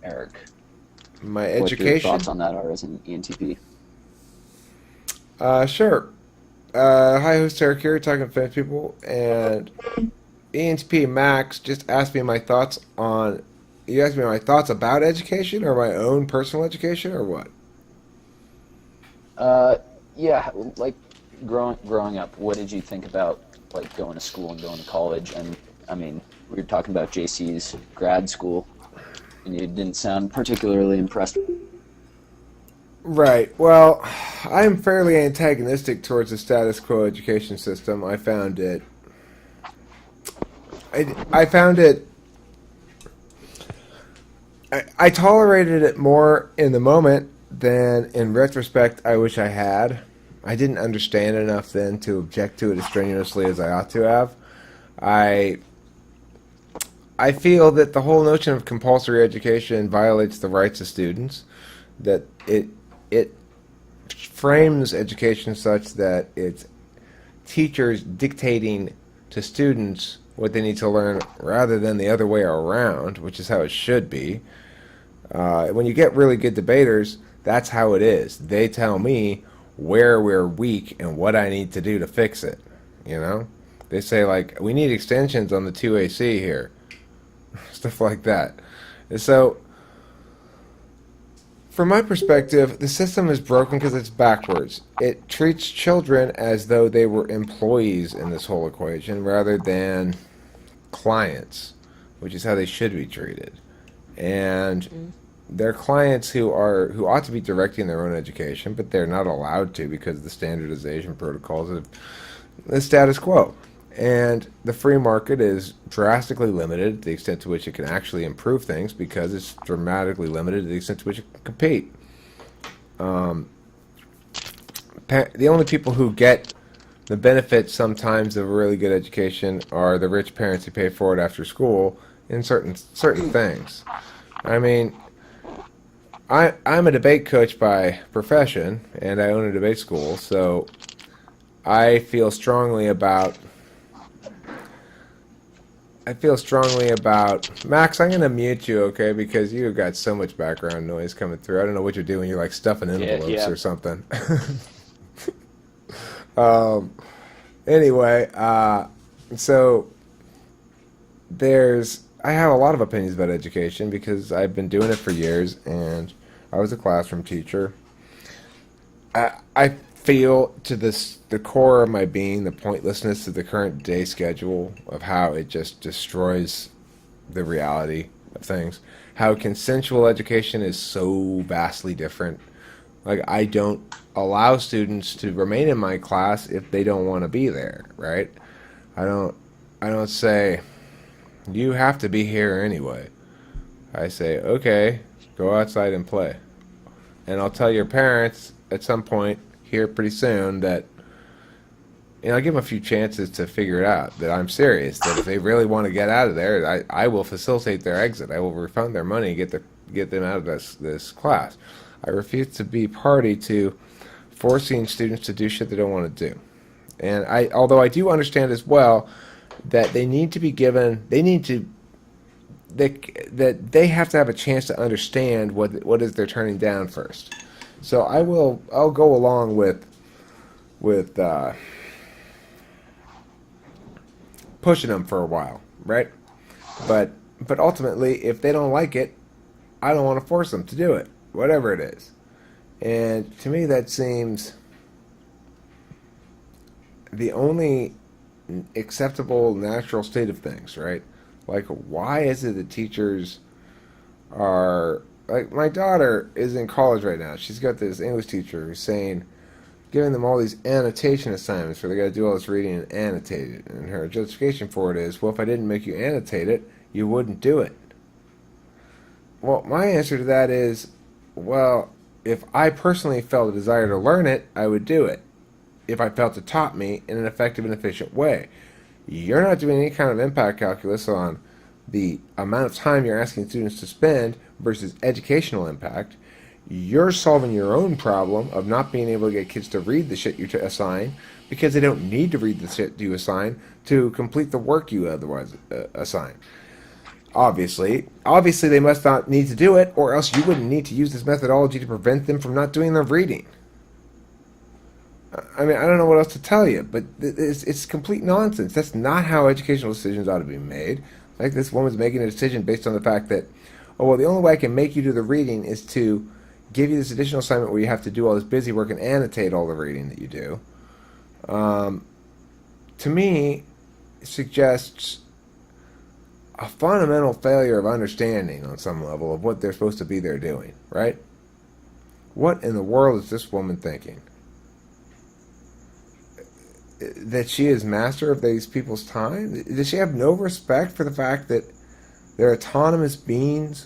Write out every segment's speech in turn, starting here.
Eric. My What your education? thoughts on that are as an ENTP. Sure. Hi, host Eric here, talking to French people, and ENTP Max just asked me my thoughts on. You asked me my thoughts about education, or my own personal education, or what? Uh, yeah, like growing up, what did you think about like going to school and going to college? And I mean, we were talking about JC's grad school, and you didn't sound particularly impressed. Right. Well, I'm fairly antagonistic towards the status quo education system. I found it. I found it. I tolerated it more in the moment than in retrospect. I wish I had. I didn't understand enough then to object to it as strenuously as I ought to have. I I feel that the whole notion of compulsory education violates the rights of students. That it frames education such that it's teachers dictating to students what they need to learn rather than the other way around, which is how it should be. When you get really good debaters, that's how it is. They tell me where we're weak and what I need to do to fix it. You know, they say like we need extensions on the 2AC here, stuff like that. And so, from my perspective, the system is broken because it's backwards. It treats children as though they were employees in this whole equation rather than clients, which is how they should be treated. And they're clients who ought to be directing their own education, but they're not allowed to because of the standardization protocols of the status quo. And the free market is drastically limited to the extent to which it can actually improve things because it's dramatically limited to the extent to which it can compete. Um, the only people who get the benefits sometimes of a really good education are the rich parents who pay for it after school in certain things. I mean, I'm a debate coach by profession, and I own a debate school, so I feel strongly about Max. I'm gonna mute you, okay? Because you got so much background noise coming through. I don't know what you're doing. You're like stuffing Yeah, envelopes yeah. or something. um, anyway, so I have a lot of opinions about education because I've been doing it for years, and I was a classroom teacher. I feel to the core of my being the pointlessness of the current day schedule of how it just destroys the reality of things. How consensual education is so vastly different. Like I don't allow students to remain in my class if they don't want to be there, right? I don't I don't say you have to be here anyway. I say, okay, go outside and play. And I'll tell your parents at some point here pretty soon that, I'll give them a few chances to figure it out, that I'm serious, that if they really want to get out of there, I will facilitate their exit. I will refund their money and get them out of this class. I refuse to be party to forcing students to do shit they don't want to do. And although I do understand as well that they need to be given, they, that they have to have a chance to understand what is they're turning down first. So I'll go along with pushing them for a while, right? But ultimately, if they don't like it, I don't want to force them to do it, whatever it is. And to me, that seems the only acceptable natural state of things, right? Like, why is it that teachers are like my daughter is in college right now. She's got this English teacher who's saying, giving them all these annotation assignments where they got to do all this reading and annotate it. And her justification for it is, well, if I didn't make you annotate it, you wouldn't do it. Well, my answer to that is, well, if I personally felt a desire to learn it, I would do it. If I felt it taught me in an effective and efficient way. You're not doing any kind of impact calculus on the amount of time you're asking students to spend versus educational impact. You're solving your own problem of not being able to get kids to read the shit you assign because they don't need to read the shit you assign to complete the work you otherwise assign. obviously. Obviously, they must not need to do it, or else you wouldn't need to use this methodology to prevent them from not doing their reading. I mean, I don't know what else to tell you, but it's complete nonsense. That's not how educational decisions ought to be made. Like this woman's making a decision based on the fact that, oh, well, the only way I can make you do the reading is to give you this additional assignment where you have to do all this busy work and annotate all the reading that you do. To me, it suggests a fundamental failure of understanding on some level of what they're supposed to be there doing, right? What in the world is this woman thinking? That she is master of these people's time? Does she have no respect for the fact that they're autonomous beings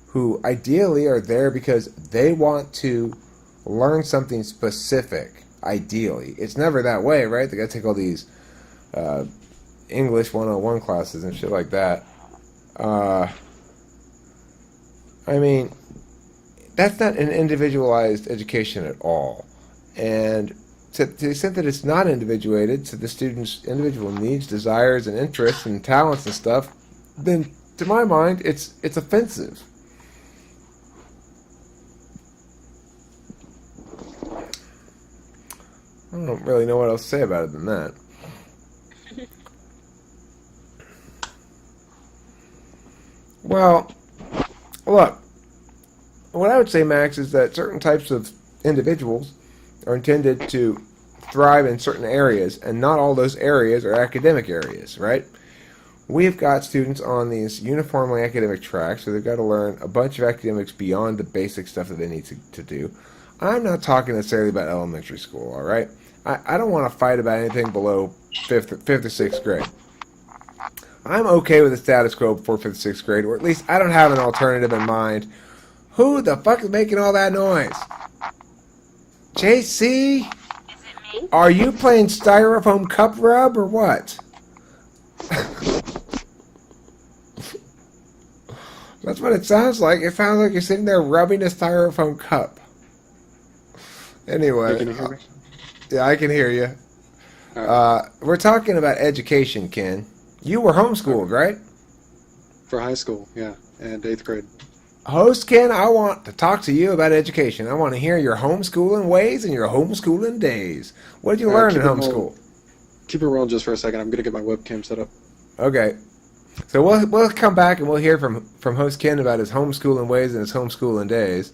who ideally are there because they want to learn something specific? Ideally. It's never that way, right? They got to take all these English 101 classes and shit like that. I mean, that's not an individualized education at all. And to the extent that it's not individuated to the student's individual needs, desires, and interests and talents and stuff, then to my mind, it's offensive. I don't really know what else to say about it than that. Well, look, what I would say, Max, is that certain types of individuals are intended to thrive in certain areas, and not all those areas are academic areas, right? We've got students on these uniformly academic tracks, so they've got to learn a bunch of academics beyond the basic stuff that they need to do. I'm not talking necessarily about elementary school, all right? I don't want to fight about anything below 5th or 6th grade. I'm okay with the status quo before 5th or 6th grade, or at least I don't have an alternative in mind. Who the fuck is making all that noise? JC? Is it me? Are you playing styrofoam cup rub or what? That's what it sounds like. It sounds like you're sitting there rubbing a styrofoam cup. Anyway. Can you hear me? Yeah, I can hear you. We're talking about education, Ken. You were homeschooled, right? For high school, yeah, and 8th grade. Host Ken, I want to talk to you about education. I want to hear your homeschooling ways and your homeschooling days. What did you learn in homeschool? Keep it rolling just for a second. I'm going to get my webcam set up. Okay. So we'll come back and we'll hear from Host Ken about his homeschooling ways and his homeschooling days.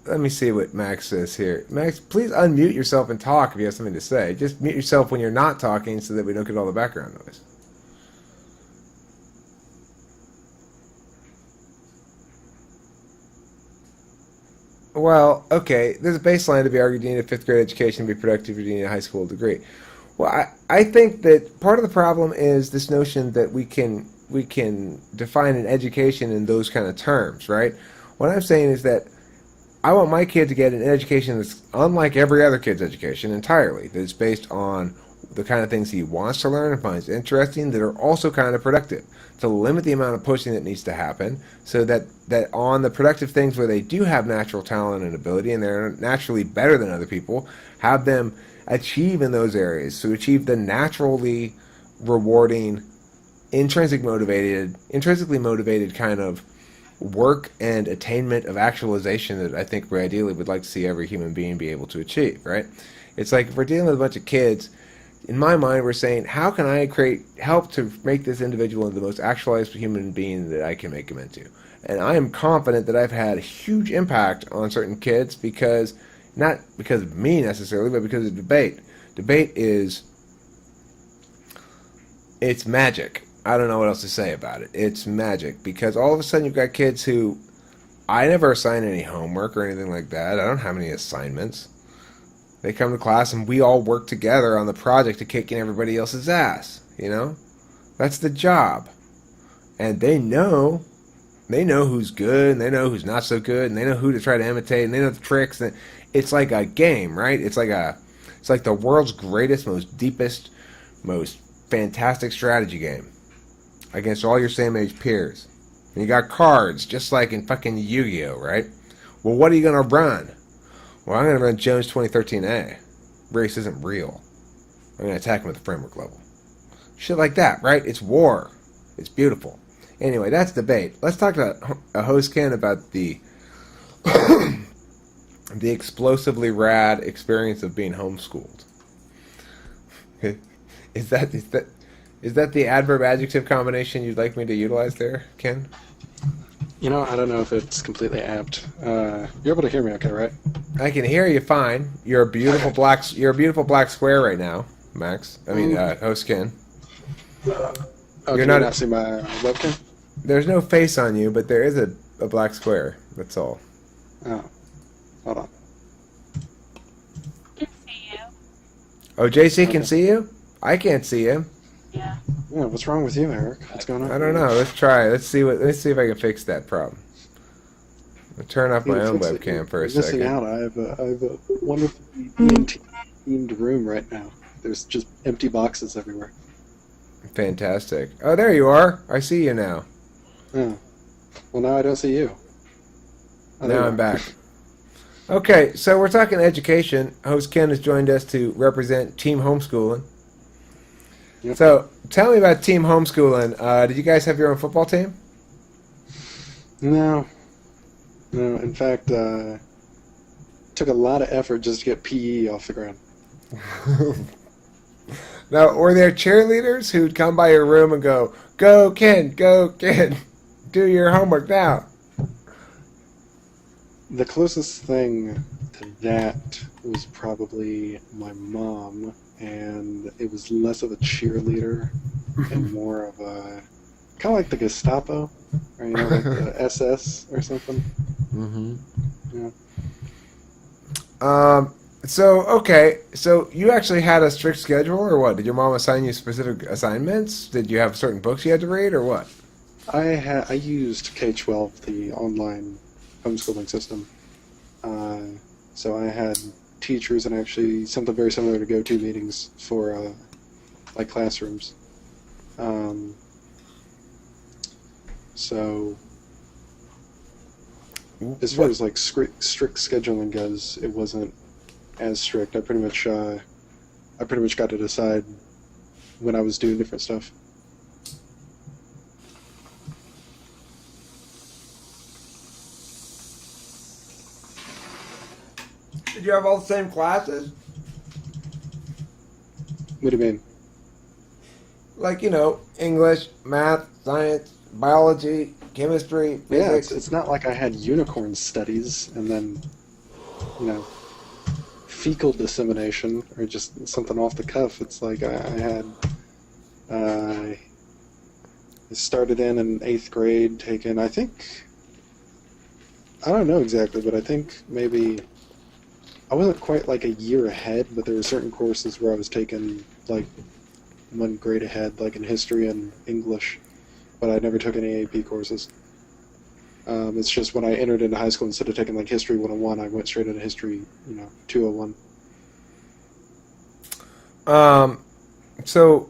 Let me see what Max says here. Max, please unmute yourself and talk if you have something to say. Just mute yourself when you're not talking so that we don't get all the background noise. Well, okay, there's a baseline to be argued. You need a 5th grade education to be productive. You need a high school degree. Well, I think that part of the problem is this notion that we can define an education in those kind of terms, right? What I'm saying is that I want my kid to get an education that's unlike every other kid's education entirely, that is based on the kind of things he wants to learn and finds interesting that are also kind of productive, to limit the amount of pushing that needs to happen so that on the productive things where they do have natural talent and ability and they're naturally better than other people, have them achieve in those areas, to achieve the naturally rewarding, intrinsically motivated kind of work and attainment of actualization that I think we ideally would like to see every human being be able to achieve, right? It's like if we're dealing with a bunch of kids, in my mind we're saying, how can I help to make this individual into the most actualized human being that I can make him into? And I am confident that I've had a huge impact on certain kids because, not because of me necessarily, but because of debate. Debate it's magic. I don't know what else to say about it. It's magic because all of a sudden you've got kids who, I never assign any homework or anything like that. I don't have any assignments. They come to class and we all work together on the project to kicking everybody else's ass, you know? That's the job. And they know who's good and they know who's not so good and they know who to try to imitate and they know the tricks. And it's like a game, right? It's like the world's greatest, most deepest, most fantastic strategy game against all your same age peers. And you got cards, just like in fucking Yu-Gi-Oh, right? Well, what are you going to run? Well, I'm going to run Jones 2013A. Race isn't real. I'm going to attack him at the framework level. Shit like that, right? It's war. It's beautiful. Anyway, that's debate. Let's talk to a host Ken about the the explosively rad experience of being homeschooled. Is that the adverb adjective combination you'd like me to utilize there, Ken? You know, I don't know if it's completely apt. You're able to hear me, okay, right? I can hear you fine. You're a beautiful black square right now, Max. I mean, host Ken. Oh, You're can not- you not see my webcam? There's no face on you, but there is a black square. That's all. Oh, hold on. Can see you. Oh, JC can see you? I can't see him. Yeah. Yeah, what's wrong with you, Eric? What's going on? I don't know. Let's try. Let's see if I can fix that problem. I'll turn off my own webcam for a Missing second. out. I have a wonderfully themed room right now. There's just empty boxes everywhere. Fantastic. Oh, there you are. I see you now. Oh. Well, now I don't see you. Oh, there Now you I'm are. back. Okay, so we're talking education. Host Ken has joined us to represent Team Homeschooling. Yep. So, tell me about Team Homeschooling. Did you guys have your own football team? No. No, in fact, took a lot of effort just to get PE off the ground. Now, were there cheerleaders who'd come by your room and go, "Go Ken, do your homework now"? The closest thing to that was probably my mom, and it was less of a cheerleader and more of a kind of like the Gestapo, or you know, like the SS or something. Mm-hmm. Yeah. So you actually had a strict schedule, or what? Did your mom assign you specific assignments? Did you have certain books you had to read, or what? I used K-12, the online homeschooling system. So I had teachers and actually something very similar to GoToMeetings for like classrooms. So as far as like strict scheduling goes, it wasn't as strict. I pretty much got to decide when I was doing different stuff. Did you have all the same classes? What do you mean? Like, English, math, science, biology, chemistry, Yeah, physics? it's not like I had unicorn studies and then, fecal dissemination or just something off the cuff. It's like I started in 8th grade taking, I don't know exactly, but I think maybe, I wasn't quite like a year ahead, but there were certain courses where I was taking like 1 grade ahead, like in history and English, but I never took any AP courses. It's just when I entered into high school, instead of taking like History 101, I went straight into History, 201. So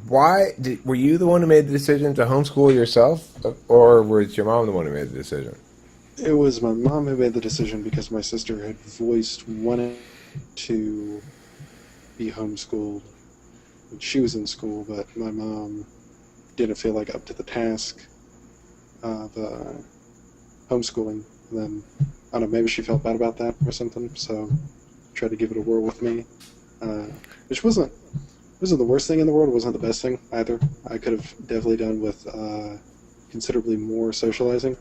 were you the one who made the decision to homeschool yourself, or was your mom the one who made the decision? It was my mom who made the decision because my sister had voiced wanting to be homeschooled when she was in school, but my mom didn't feel like up to the task of homeschooling. And then, I don't know, maybe she felt bad about that or something, so tried to give it a whirl with me, which wasn't the worst thing in the world, wasn't the best thing either. I could have definitely done with considerably more socializing.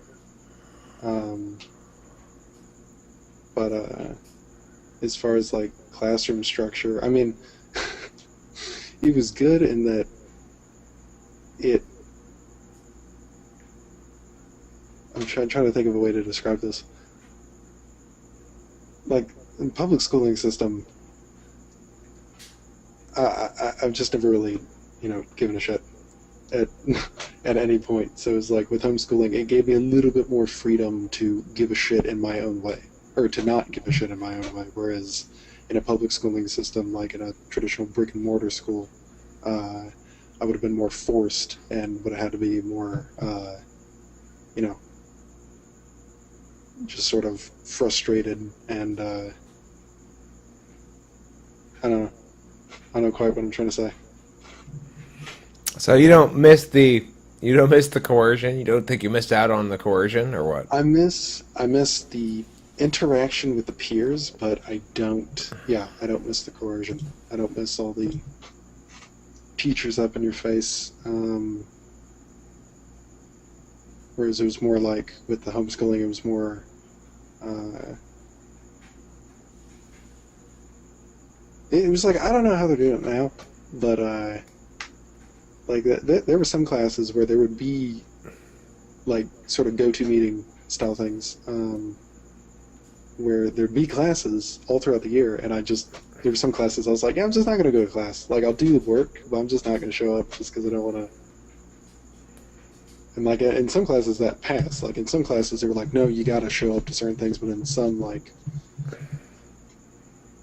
But as far as like classroom structure, I mean, it was good in that I'm trying to think of a way to describe this. Like in public schooling system, I've just never really, given a shit at at any point. So it's like with homeschooling, it gave me a little bit more freedom to give a shit in my own way, or to not give a shit in my own way. Whereas in a public schooling system, like in a traditional brick and mortar school, I would have been more forced and would have had to be more, just sort of frustrated and I don't know quite what I'm trying to say. So you don't miss the coercion. You don't think you missed out on the coercion, or what? I miss the interaction with the peers, but I don't. Yeah, I don't miss the coercion. I don't miss all the teachers up in your face. Whereas it was more like with the homeschooling, it was more. It was like, I don't know how they're doing it now, but like there were some classes where there would be like sort of GoToMeeting style things, where there'd be classes all throughout the year, and there were some classes I was like, yeah, I'm just not going to go to class. Like, I'll do the work, but I'm just not going to show up just because I don't want to. And like in some classes that passed. Like in some classes they were like, no, you got to show up to certain things, but in some, like,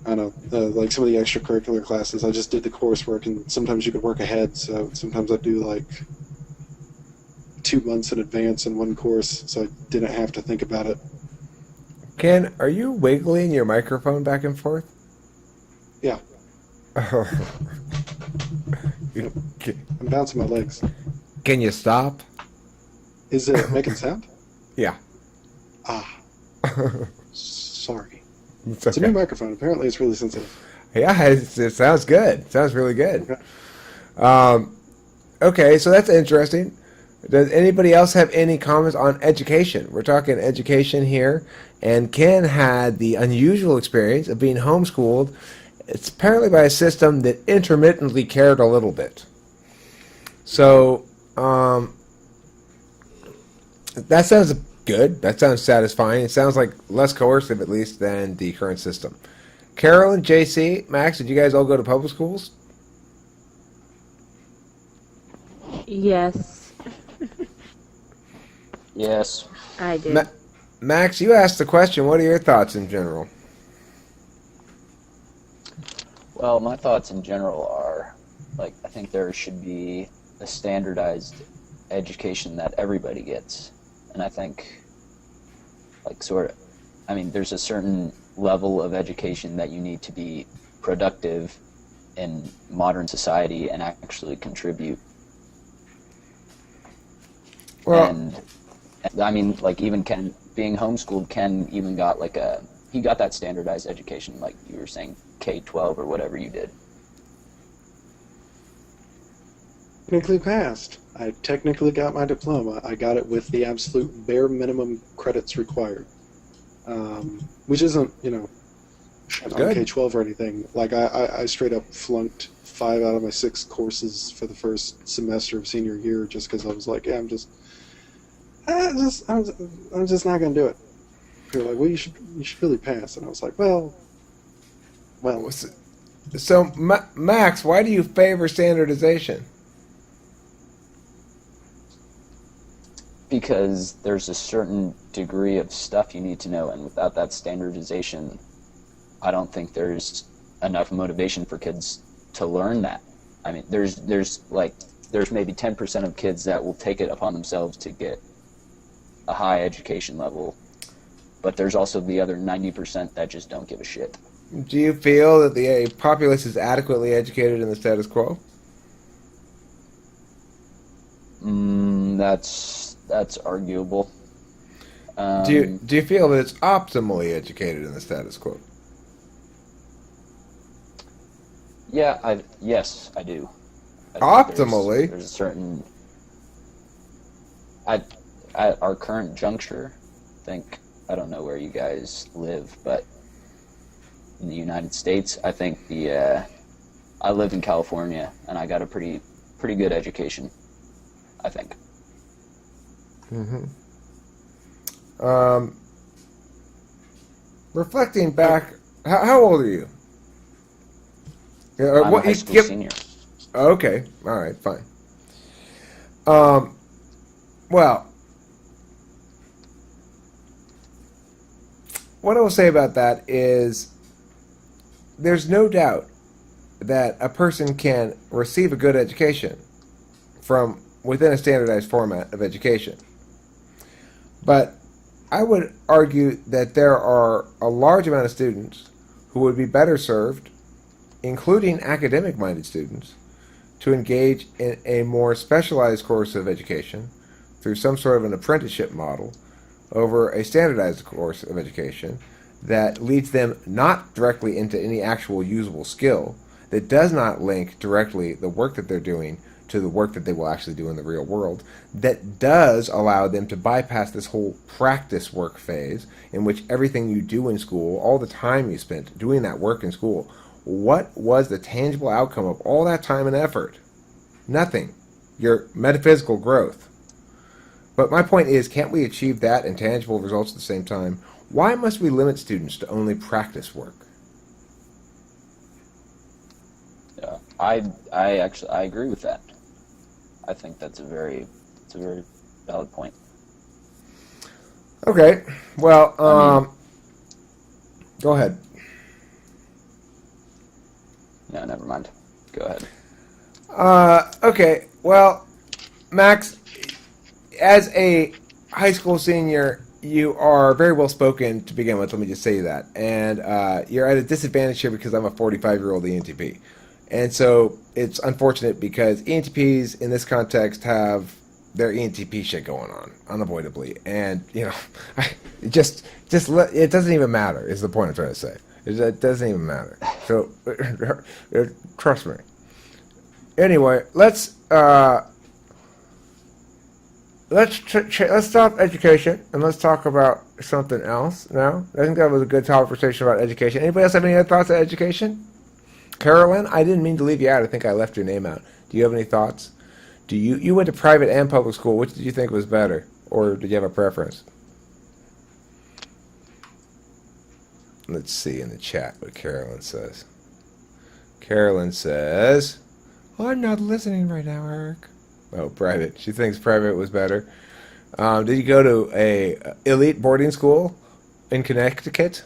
I don't know, like some of the extracurricular classes, I just did the coursework, and sometimes you could work ahead. So sometimes I'd do like 2 months in advance in one course, so I didn't have to think about it. Ken, are you wiggling your microphone back and forth? Yeah, Oh. I'm bouncing my legs. Can you stop? Is it making sound? Yeah. Ah, sorry. It's It's a okay. new microphone. Apparently, it's really sensitive. Yeah, it sounds good. It sounds really good. Okay. Okay, so that's interesting. Does anybody else have any comments on education? We're talking education here, and Ken had the unusual experience of being homeschooled. It's apparently by a system that intermittently cared a little bit. So, that sounds good. That sounds satisfying. It sounds like less coercive, at least, than the current system. Carolyn, JC, Max, did you guys all go to public schools? Yes, Yes. I did. Max, you asked the question. What are your thoughts in general? Well, my thoughts in general are, like, I think there should be a standardized education that everybody gets. And I think, like, there's a certain level of education that you need to be productive in modern society and actually contribute. Well, And I mean, like, even Ken, being homeschooled, Ken even got he got that standardized education, like you were saying, K-12 or whatever you did. Technically passed. I technically got my diploma. I got it with the absolute bare minimum credits required, which isn't, on good. K-12 or anything. Like I straight up flunked 5 out of my 6 courses for the first semester of senior year just because I was like, yeah, I'm just not gonna do it. People were like, well, you should really pass, and I was like, well. So, Max, why do you favor standardization? Because there's a certain degree of stuff you need to know, and without that standardization, I don't think there's enough motivation for kids to learn that. I mean, there's maybe 10% of kids that will take it upon themselves to get a high education level, but there's also the other 90% that just don't give a shit. Do you feel that the populace is adequately educated in the status quo? That's arguable. Do you feel that it's optimally educated in the status quo? Yes, I do. I think Optimally? there's a certain. At our current juncture, I don't know where you guys live, but in the United States, I think I live in California, and I got a pretty good education, I think. Mm-hmm. Reflecting back, how old are you? I'm a high school senior. Okay, all right, fine. Well, what I will say about that is there's no doubt that a person can receive a good education from within a standardized format of education. But I would argue that there are a large amount of students who would be better served, including academic-minded students, to engage in a more specialized course of education through some sort of an apprenticeship model over a standardized course of education that leads them not directly into any actual usable skill, that does not link directly the work that they're doing to the work that they will actually do in the real world, that does allow them to bypass this whole practice work phase in which everything you do in school, all the time you spent doing that work in school, what was the tangible outcome of all that time and effort? Nothing. Your metaphysical growth. But my point is, can't we achieve that and tangible results at the same time? Why must we limit students to only practice work? Yeah, I agree with that. I think that's a very valid point. Okay, well, go ahead. No, never mind. Go ahead. Okay, well, Max, as a high school senior, you are very well spoken to begin with, let me just say that. And you're at a disadvantage here because I'm a 45-year-old ENTP. And so it's unfortunate because ENTPs in this context have their ENTP shit going on, unavoidably. And, you know, it doesn't even matter, is the point I'm trying to say. It doesn't even matter. So, trust me. Anyway, let's stop education and let's talk about something else now. I think that was a good conversation about education. Anybody else have any other thoughts on education? Carolyn, I didn't mean to leave you out. I think I left your name out. Do you have any thoughts? You went to private and public school. Which did you think was better, or did you have a preference? Let's see in the chat what Carolyn says. Carolyn says, "I'm not listening right now, Eric." Oh, private. She thinks private was better. Did you go to a elite boarding school in Connecticut,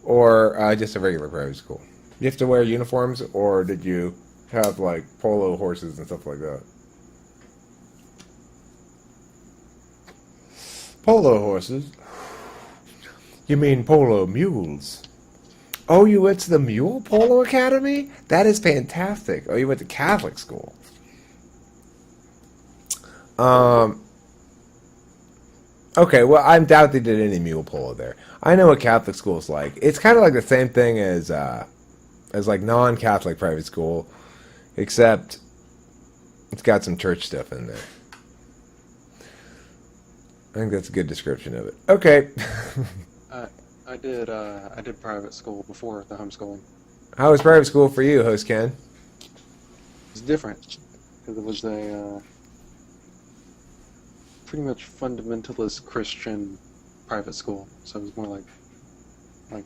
or just a regular private school? You have to wear uniforms, or did you have like polo horses and stuff like that? Polo horses? You mean polo mules? Oh, you went to the Mule Polo Academy? That is fantastic. Oh, you went to Catholic school. Okay, well, I doubt they did any mule polo there. I know what Catholic school is like. It's kind of like the same thing as like non-Catholic private school, except it's got some church stuff in there. I think that's a good description of it. Okay. I did private school before the homeschooling. How was private school for you, host Ken? It was different because it was a pretty much fundamentalist Christian private school. So it was more like it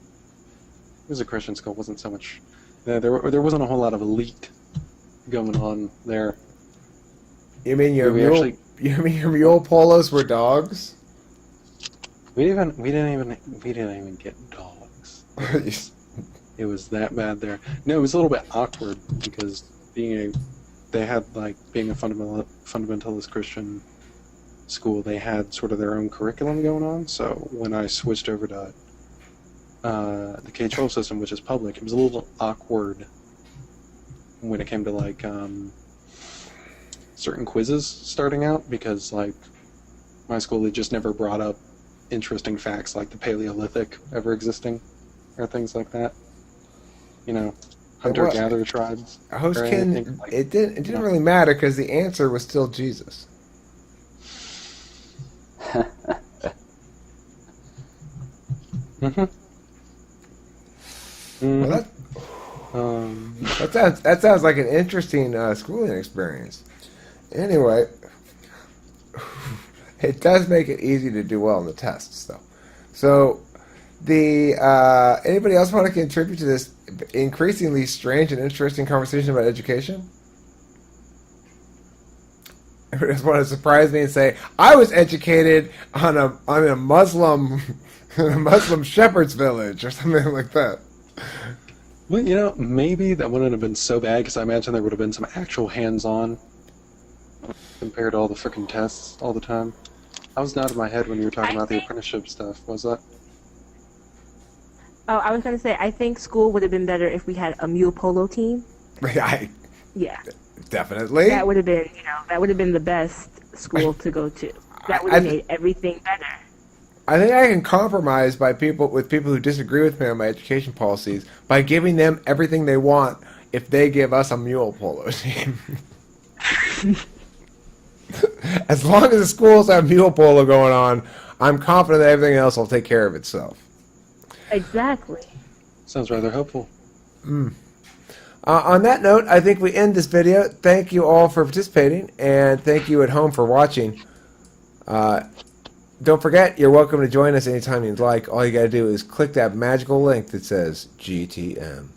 was a Christian school. It wasn't so much. There wasn't a whole lot of elite going on there. You mean your mule polos were dogs? We didn't even get dogs. It was that bad there. No, it was a little bit awkward because being a fundamentalist Christian school, they had sort of their own curriculum going on. So when I switched over to the K-12 system, which is public, it was a little awkward when it came to like certain quizzes starting out because like my school, they just never brought up interesting facts like the Paleolithic ever existing or things like that. You know, hunter-gatherer tribes. Host Ken, like, it didn't really matter because the answer was still Jesus. Mm-hmm. Well, that sounds like an interesting schooling experience. Anyway, it does make it easy to do well in the tests, though. So, anybody else want to contribute to this increasingly strange and interesting conversation about education? Anybody else want to surprise me and say, "I was educated on a Muslim in a Muslim shepherd's village," or something like that? Well, you know, maybe that wouldn't have been so bad because I imagine there would have been some actual hands-on compared to all the freaking tests all the time. I was nodding my head when you were talking about the apprenticeship stuff. Was that? Oh, I was going to say, I think school would have been better if we had a mule polo team. Yeah. Definitely. That would have been, that would have been the best school to go to. That would I- have made everything better. I think I can compromise with people who disagree with me on my education policies by giving them everything they want if they give us a mule polo team. As long as the schools have mule polo going on, I'm confident that everything else will take care of itself. Exactly. Sounds rather hopeful. On that note, I think we end this video. Thank you all for participating, and thank you at home for watching. Don't forget, you're welcome to join us anytime you'd like. All you got to do is click that magical link that says GTM.